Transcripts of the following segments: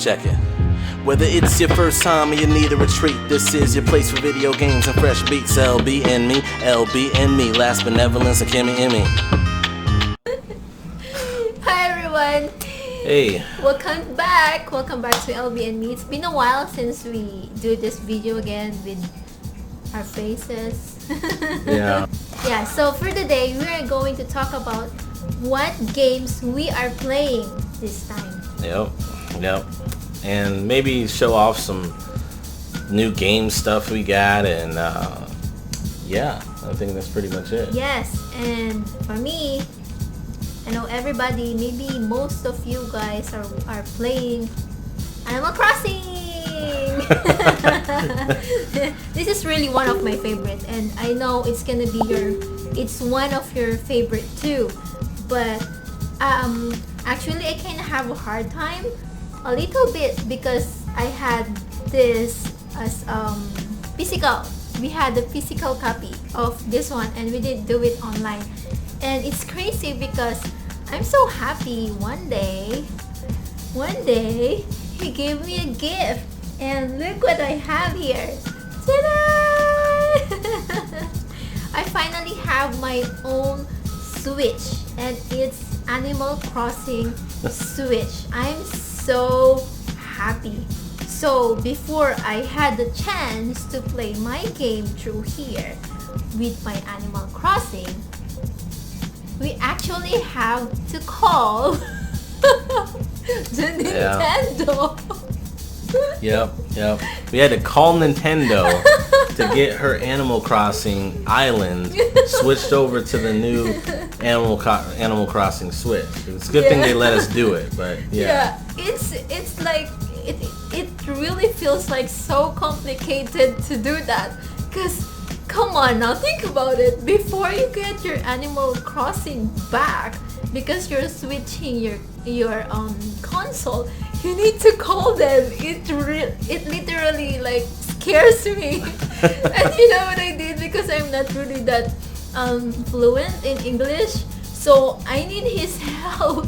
Check it. Whether it's your first time or you need a retreat, this is your place for video games and fresh beats. LBn'Mie, LBn'Mie, last benevolence and Kimmie. Hi everyone. Hey. Welcome back to LBn'Mie. It's been a while since we do this video again with our faces. Yeah. Yeah, so for today we are going to talk about what games we are playing this time. Yep. And maybe show off some new game stuff we got, and yeah, I think that's pretty much it. Yes, and for me, I know everybody, maybe most of you guys are playing Animal Crossing. This is really one of my favorite, and I know it's gonna be it's one of your favorite too. But actually, I kind of have a hard time, a little bit, because I had this as physical. We had a physical copy of this one, and we didn't do it online. And it's crazy because I'm so happy. One day, he gave me a gift, and look what I have here. Ta-da! I finally have my own Switch, and it's Animal Crossing Switch. I'm so happy. So before I had the chance to play my game through here with my Animal Crossing, we actually have to call the Nintendo. Yep. We had to call Nintendo to get her Animal Crossing Island switched over to the new Animal Crossing Switch. It's a good thing they let us do it, but yeah. It's like it really feels like so complicated to do that, because come on, now think about it. Before you get your Animal Crossing back, because you're switching your console, you need to call them. It literally like scares me. And you know what I did, because I'm not really that fluent in English, so I need his help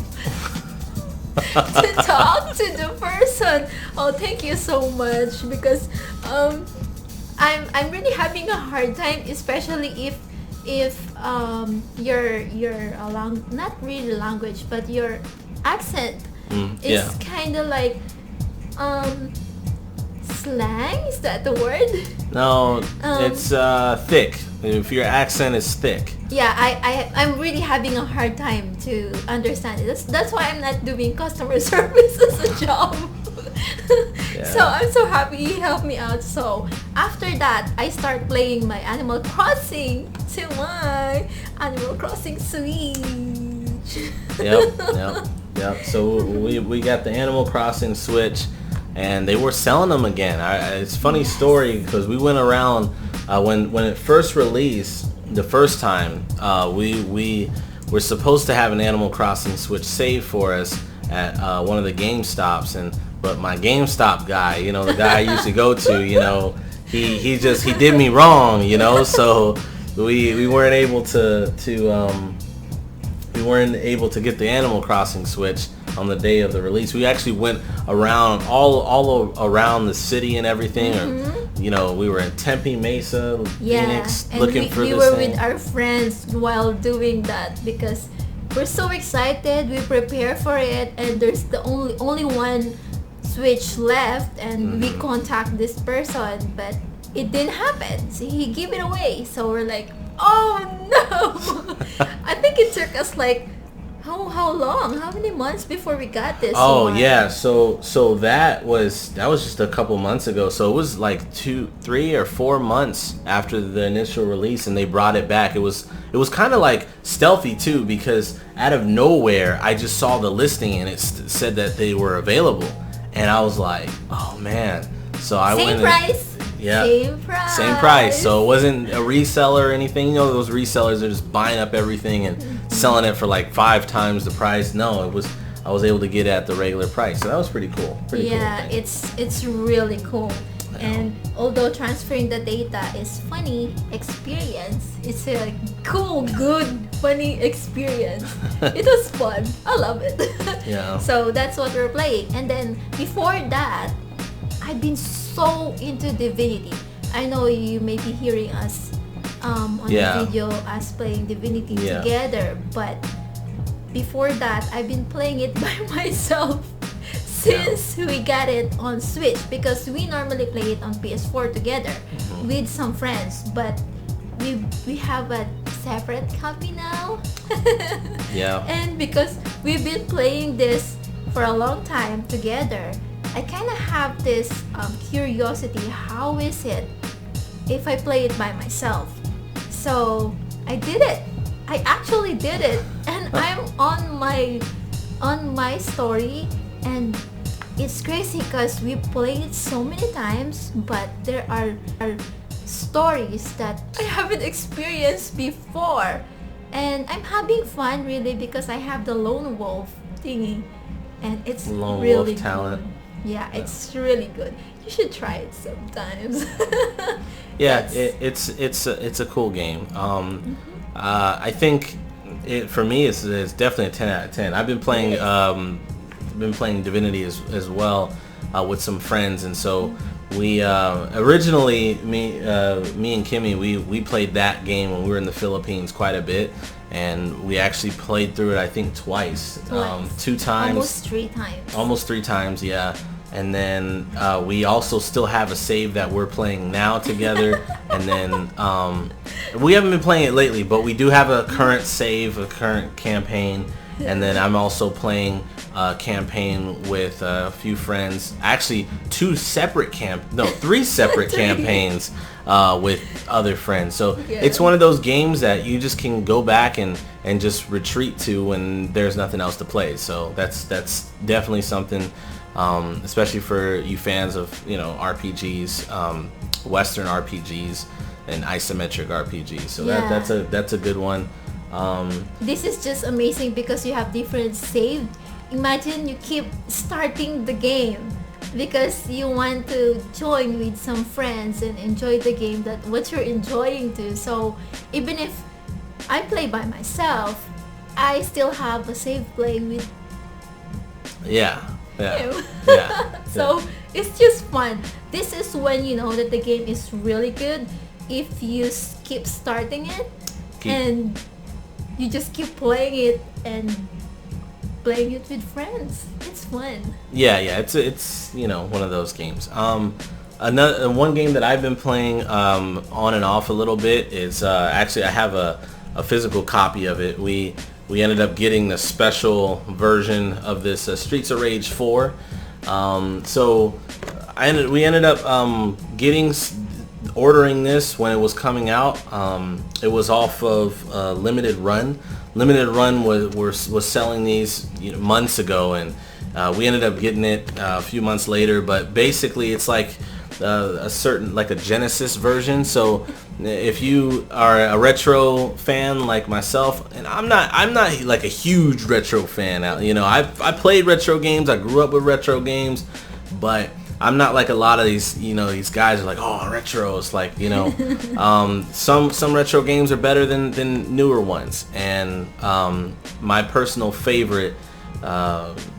to talk to the person. Oh, thank you so much, because I'm really having a hard time, especially if your not really language, but your accent is kind of like slang. Is that the word? No, it's thick. If your accent is thick. Yeah, I'm really having a hard time to understand it. That's why I'm not doing customer service as a job. So I'm so happy he helped me out. So after that, I start playing my Animal Crossing to my Animal Crossing Switch. Yep. So we got the Animal Crossing Switch, and they were selling them again. It's a funny story, because we went around when it first released the first time. We were supposed to have an Animal Crossing Switch saved for us at one of the GameStops, but my GameStop guy, the guy I used to go to, he did me wrong, so we weren't able to get the Animal Crossing Switch on the day of the release. We actually went around all around the city and everything. We were in Tempe, Mesa, Phoenix, looking for this thing. We were with our friends while doing that, because we're so excited. We prepare for it, and there's the only one Switch left, and we contact this person, but it didn't happen. So he gave it away. So we're like, oh no! I think it took us like how long? How many months before we got this? Oh yeah, so that was just a couple months ago. So it was like 2, 3, or 4 months after the initial release, and they brought it back. It was kind of like stealthy too, because out of nowhere I just saw the listing and it said that they were available, and I was like, oh man. So I went. Same price. So it wasn't a reseller or anything. Those resellers are just buying up everything and selling it for like 5 times the price. No, I was able to get it at the regular price. So that was pretty cool. It's really cool. And although transferring the data is funny experience, it's a cool, good, funny experience. It was fun. I love it. Yeah. So that's what we're playing. And then before that, I've been so into Divinity. I know you may be hearing us on the video us playing Divinity together, but before that, I've been playing it by myself since we got it on Switch, because we normally play it on PS4 together with some friends, but we have a separate copy now. Yeah. And because we've been playing this for a long time together, I kind of have this curiosity, how is it if I play it by myself? So I did it. I actually did it, and I'm on my story, and it's crazy because we played it so many times, but there are stories that I haven't experienced before, and I'm having fun really because I have the lone wolf thingy, and it's lone really wolf talent. Good. Yeah, it's really good. You should try it sometimes. Yeah, it's a cool game. I think for me it's definitely a 10 out of 10. I've been playing Divinity as well with some friends, and so we originally me and Kimmie we played that game when we were in the Philippines quite a bit, and we actually played through it I think twice. 2 times, almost three times, yeah. And then we also still have a save that we're playing now together. And then we haven't been playing it lately, but we do have a current save, a current campaign. And then I'm also playing a campaign with a few friends. Actually, 3 separate campaigns with other friends. So it's one of those games that you just can go back and just retreat to when there's nothing else to play. So that's definitely something. Especially for you fans of RPGs, Western RPGs, and isometric RPGs. So that's a good one. This is just amazing because you have different saved. Imagine you keep starting the game because you want to join with some friends and enjoy the game that what you're enjoying too. So even if I play by myself, I still have a save play with Yeah. So it's just fun. This is when you know that the game is really good if you keep starting it and you just keep playing it and playing it with friends. It's fun. Yeah, it's one of those games. Another one game that I've been playing on and off a little bit is actually I have a physical copy of it. We ended up getting the special version of this Streets of Rage 4. So we ended up ordering this when it was coming out. It was off of Limited Run. Limited Run was selling these months ago, and we ended up getting it a few months later. But basically, it's like a Genesis version. So if you are a retro fan like myself, and I'm not like a huge retro fan. I played retro games. I grew up with retro games, but I'm not like a lot of these guys are like, oh, retro. It's like some retro games are better than newer ones, and my personal favorite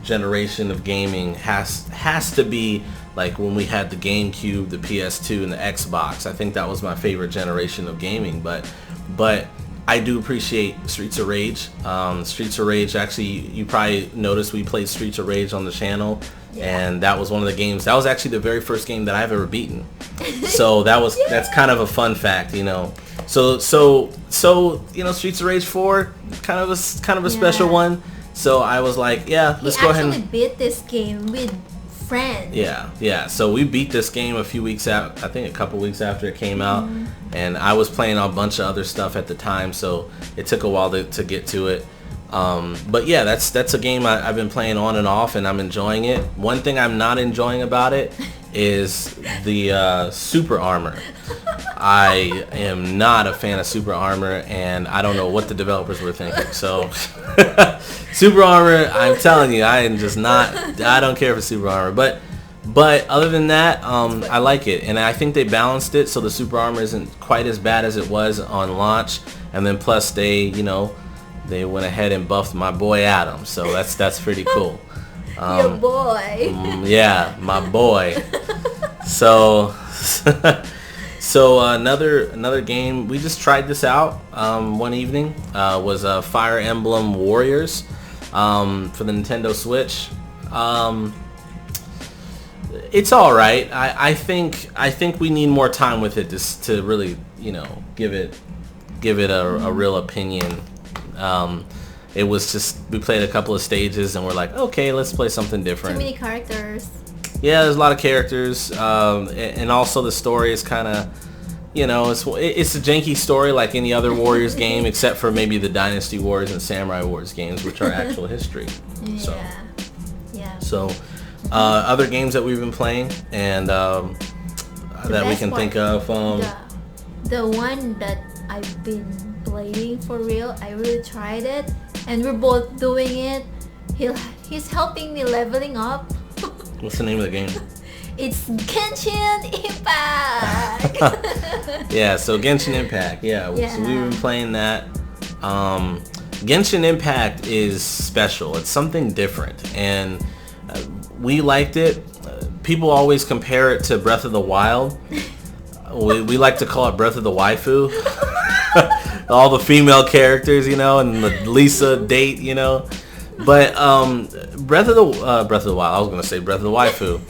generation of gaming has to be like when we had the GameCube, the PS2, and the Xbox. I think that was my favorite generation of gaming. But I do appreciate Streets of Rage. Streets of Rage, actually, you probably noticed we played Streets of Rage on the channel. And that was one of the games. That was actually the very first game that I've ever beaten. So that's kind of a fun fact, So Streets of Rage 4, kind of a special one. So I was like, let's go ahead and actually beat this game with friends. Yeah. So we beat this game a few weeks out. I think a couple weeks after it came out, and I was playing a bunch of other stuff at the time, so it took a while to get to it. But yeah, that's a game I've been playing on and off, and I'm enjoying it. One thing I'm not enjoying about it is the super armor. I am not a fan of super armor, and I don't know what the developers were thinking. So super armor, I'm telling you, I am just not. I don't care for super armor, but But other than that, I like it, and I think they balanced it so the super armor isn't quite as bad as it was on launch, and then plus they went ahead and buffed my boy Adam, so that's pretty cool. Your boy. Yeah, my boy. So another game we just tried this out one evening was Fire Emblem Warriors for the Nintendo Switch. It's all right. I think we need more time with it to really give it a real opinion. It was just we played a couple of stages and we're like, okay, let's play something different. Too many characters. Yeah, there's a lot of characters, and also the story is kind of, it's a janky story like any other Warriors game, except for maybe the Dynasty Wars and Samurai Wars games, which are actual history. So, other games that we've been playing and that we can think of. The one that I've been playing for real, I really tried it, and we're both doing it. He's helping me leveling up. What's the name of the game? It's Genshin Impact. Yeah, so Genshin Impact. Yeah, so we've been playing that. Genshin Impact is special. It's something different, and we liked it. People always compare it to Breath of the Wild. We like to call it Breath of the Waifu. All the female characters, and the Lisa date, But Breath of the Wild. I was gonna say Breath of the Waifu.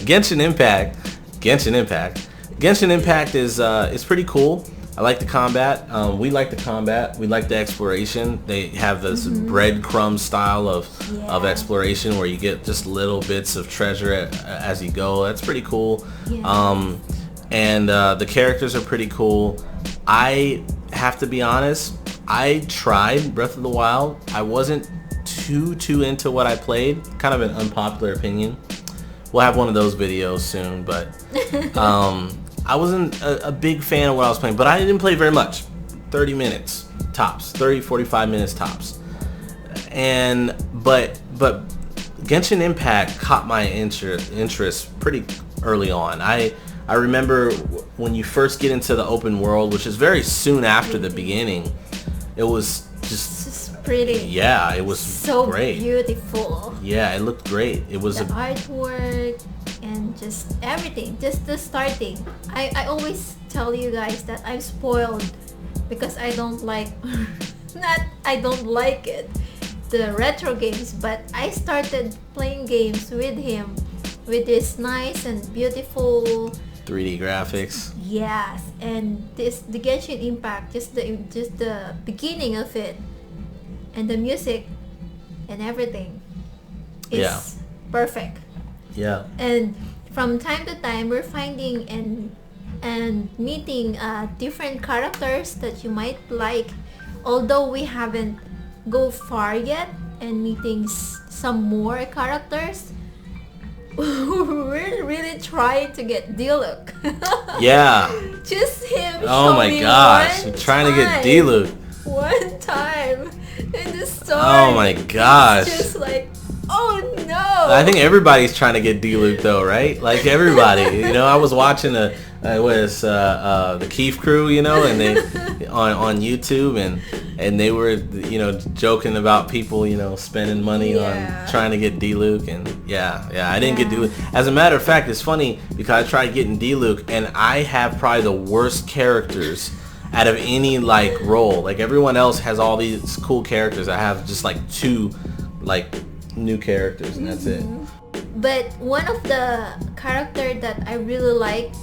Genshin Impact is pretty cool. I like the combat. We like the combat. We like the exploration. They have this breadcrumb style of exploration where you get just little bits of treasure as you go. That's pretty cool. Yeah. And the characters are pretty cool. I have to be honest. I tried Breath of the Wild. I wasn't too into what I played. Kind of an unpopular opinion. We'll have one of those videos soon, but I wasn't a big fan of what I was playing. But I didn't play very much. 30 minutes tops. 45 minutes tops. But Genshin Impact caught my interest pretty early on. I remember when you first get into the open world, which is very soon after the beginning. It was just pretty. Yeah, it was so great. Beautiful. Yeah, it looked great. It was the artwork and just everything, just the starting. I always tell you guys that I'm spoiled because I don't like it, the retro games, but I started playing games with him with this nice and beautiful 3D graphics. Yes, and the Genshin Impact, just the beginning of it, and the music, and everything, is perfect. Yeah. And from time to time, we're finding and meeting different characters that you might like, although we haven't go far yet, and meeting some more characters. We're really trying to get Diluc. Yeah. Just him. Oh my gosh, I'm trying to get Diluc. One time in the store. Oh my gosh. It's just like, oh no. I think everybody's trying to get Diluc though, right? Like everybody. I was watching the Keef Crew, and they on YouTube, and they were joking about people spending money on trying to get Diluc, and I didn't get Diluc. As a matter of fact, it's funny because I tried getting Diluc, and I have probably the worst characters out of any role. Like everyone else has all these cool characters. I have just 2 new characters, and that's it. But one of the character that I really like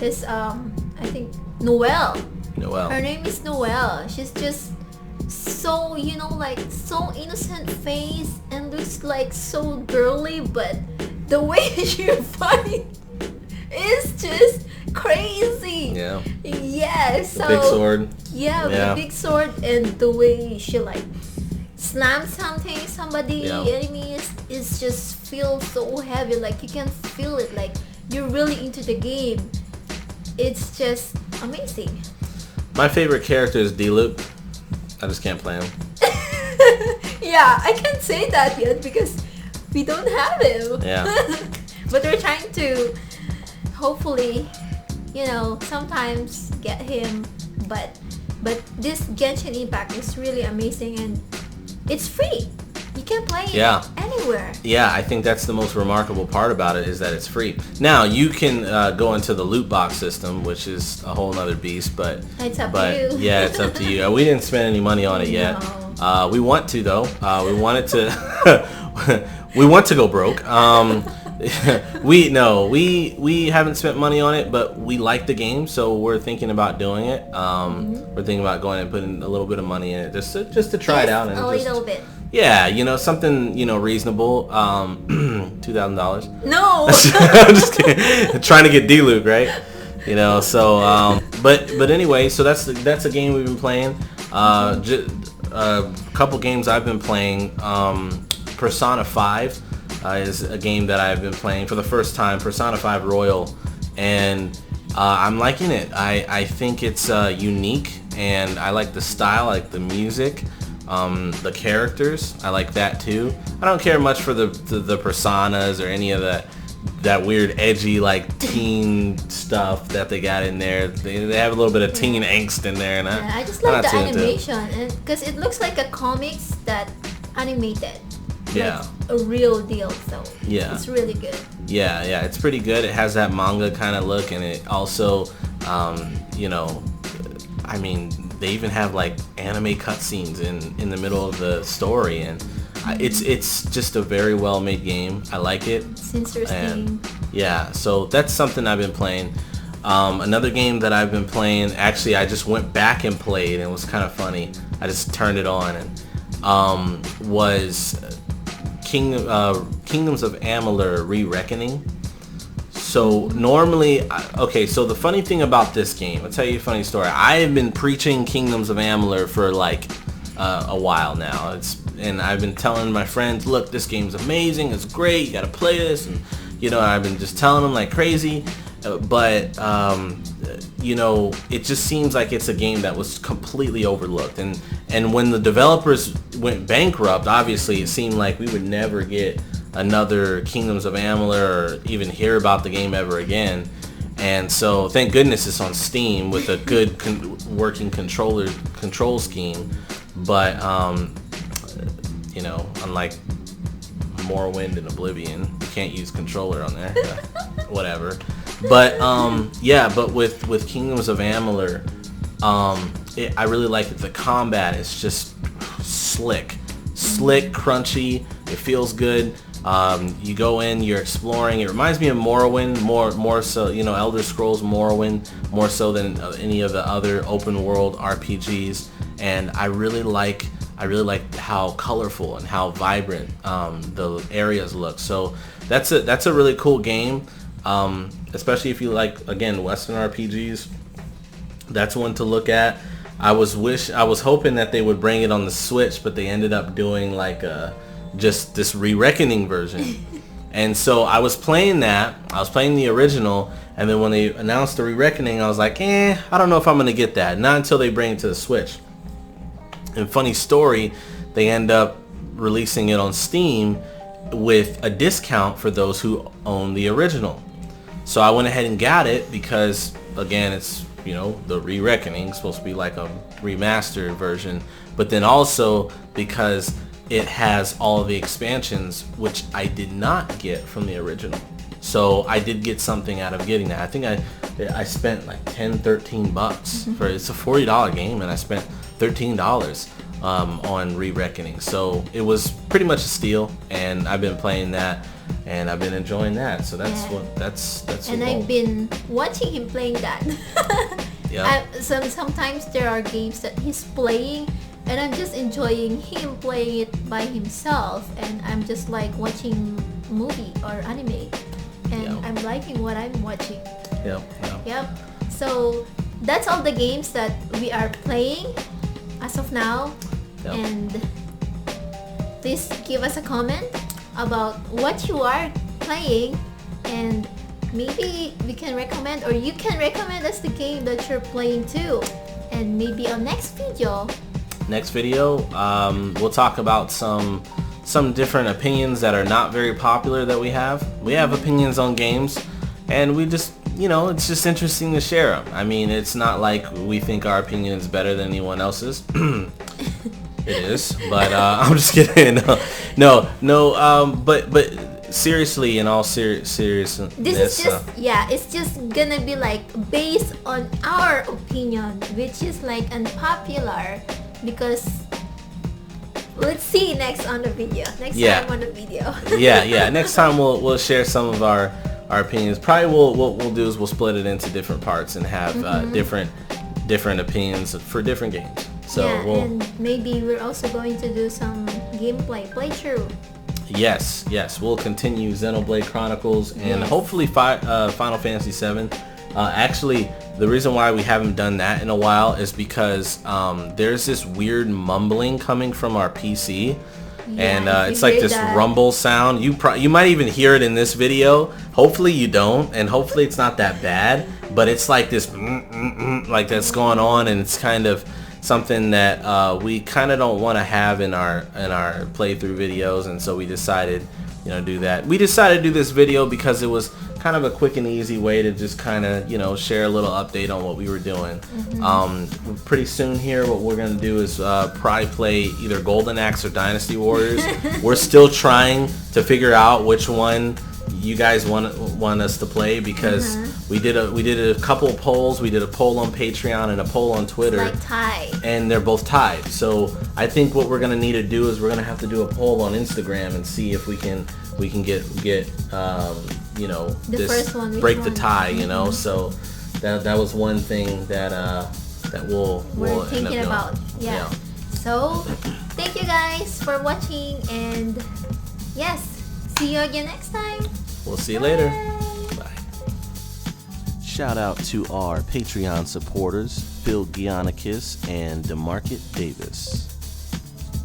is I think Noelle. Her name is Noelle. She's just so so innocent face and looks so girly, but the way she fights is just crazy. Yeah. Yeah. So big sword. Yeah, with a big sword, and the way she slams somebody enemy is just feels so heavy. You can feel it. You're really into the game. It's just amazing. My favorite character is Diluc. I just can't play him. Yeah, I can't say that yet because we don't have him. Yeah. But we're trying to hopefully, you know, sometimes get him. But this Genshin Impact is really amazing and it's free. You can play it anywhere. Yeah, I think that's the most remarkable part about it is that it's free. Now, you can go into the loot box system, which is a whole nother beast, but it's up to you. Yeah, it's up to you. We didn't spend any money on it yet. No. We want to, though. We wanted to we want to go broke. We haven't spent money on it, but we like the game, so we're thinking about doing it. We're thinking about going and putting a little bit of money in it just to try it out and a little bit. Yeah, you know, something, you know, reasonable. $2,000. No. I'm just kidding. Trying to get D-Luke, right? You know, so but anyway, so that's a game we've been playing. A couple games I've been playing. Persona 5 is a game that I've been playing for the first time. Persona 5 Royal, and I'm liking it. I think it's unique, and I like the style, I like the music. The characters, I like that too. I don't care much for the personas or any of that weird edgy like teen stuff that they got in there. They have a little bit of teen angst in there, and I just like the animation, because it looks like a comics that animated. Yeah. Like a real deal, so yeah, it's really good. Yeah, it's pretty good. It has that manga kind of look, and it also, you know, I mean, they even have like anime cutscenes in the middle of the story, and it's just a very well made game. I like it. It's interesting. Yeah, so that's something I've been playing. Another game that I've been playing, actually I just went back and played, and it was kind of funny. I just turned it on, and was Kingdoms of Amalur Re-Reckoning. So normally, okay, so the funny thing about this game, I'll tell you a funny story. I have been preaching Kingdoms of Amalur for like a while now. And I've been telling my friends, look, this game's amazing, it's great, you gotta play this, and you know, I've been just telling them like crazy, but you know, it just seems like it's a game that was completely overlooked, and when the developers went bankrupt, obviously it seemed like we would never get another Kingdoms of Amalur or even hear about the game ever again. And so thank goodness it's on Steam with a good working control scheme. But you know, unlike Morrowind and Oblivion, you can't use controller on there. Whatever. But yeah, but with Kingdoms of Amalur, I really like it. The combat is just slick, crunchy. It feels good. You go in, you're exploring. It reminds me of Morrowind, more so, you know, Elder Scrolls Morrowind, more so than any of the other open world RPGs. And I really like how colorful and how vibrant the areas look. So that's a really cool game, especially if you like, again, Western RPGs. That's one to look at. I was hoping that they would bring it on the Switch, but they ended up doing like just this Re-Reckoning version. And so I was playing that. I was playing the original, and then when they announced the Re-Reckoning, I was like, I don't know if I'm gonna get that. Not until they bring it to the Switch. And funny story, they end up releasing it on Steam with a discount for those who own the original. So I went ahead and got it because, again, it's, you know, the Re-Reckoning, supposed to be like a remastered version, but then also because it has all of the expansions, which I did not get from the original. So I did get something out of getting that. I think I spent like $10-13 for, it's a $40 game, and I spent $13 on Re-Reckoning. So it was pretty much a steal, and I've been playing that, and I've been enjoying that. So that's and I've been watching him playing that. Yeah. Sometimes there are games that he's playing, and I'm just enjoying him playing it by himself, and I'm just like watching movie or anime, and I'm liking what I'm watching. Yep. So that's all the games that we are playing as of now. And please give us a comment about what you are playing, and maybe we can recommend, or you can recommend us the game that you're playing too. And maybe on next video we'll talk about some some different opinions that are not very popular that we have. We have opinions on games, and we just, you know, it's just interesting to share them. I mean, it's not like we think our opinion is better than anyone else's. It is, but I'm just kidding. But seriously, in all seriousness, this is just it's just gonna be like based on our opinion, which is like unpopular, because let's see next on the video. Time on the video. Next time we'll share some of our opinions. Probably what we'll do is we'll split it into different parts and have different opinions for different games. So and maybe we're also going to do some gameplay playthrough. Yes, we'll continue Xenoblade Chronicles and hopefully Final Fantasy VII. Actually, the reason why we haven't done that in a while is because there's this weird mumbling coming from our PC. And it's like this rumble sound. You might even hear it in this video. Hopefully you don't, and hopefully it's not that bad. But it's like this like that's going on, and it's kind of something that we kind of don't want to have in our playthrough videos, and so we decided, you know, do that. We decided to do this video because it was kind of a quick and easy way to just kind of, you know, share a little update on what we were doing. Pretty soon here, what we're gonna do is probably play either Golden Axe or Dynasty Warriors. We're still trying to figure out which one you guys want us to play, because we did a couple of polls. We did a poll on Patreon and a poll on Twitter. It's like tied. And they're both tied. So I think what we're gonna need to do is we're gonna have to do a poll on Instagram and see if we can get you know, the first one, break the tie, you know. So that was one thing that we're thinking about. Yeah. So thank you guys for watching, and yes, see you again next time. We'll see you later. Bye. Shout out to our Patreon supporters, Phil Giannikis and DeMarket Davis.